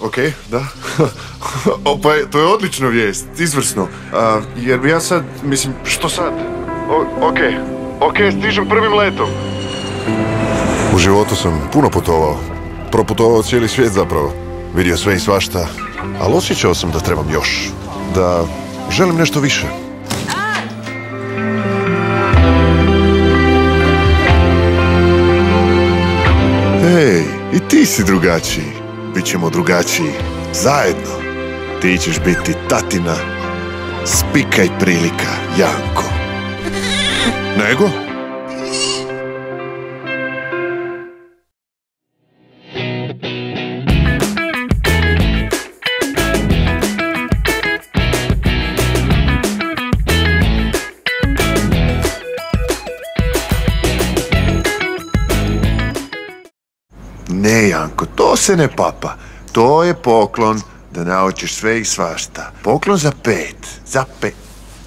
Okej, da. Pa to je odlična vijest, izvrsno. Jer bi ja sad, mislim, što sad? Okej, stižem prvim letom. U životu sam puno putovao. Proputovao cijeli svijet zapravo. Vidio sve i svašta, ali osjećao sam da trebam još. Da želim nešto više. Hej, i ti si drugačiji. Bićemo drugačiji. Zajedno. Ti ćeš biti tatina spika i prilika, Janko. Nego? Ne, Janko, to se ne papa. To je poklon da naučiš sve i svašta. Poklon za 5.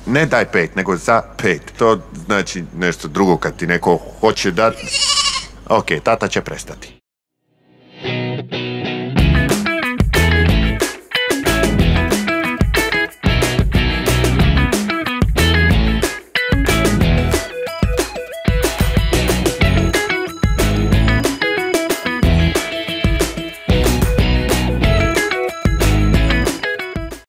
Ne daj 5, nego za 5. To znači nešto drugo kad ti neko hoće dati. Okej, tata će prestati.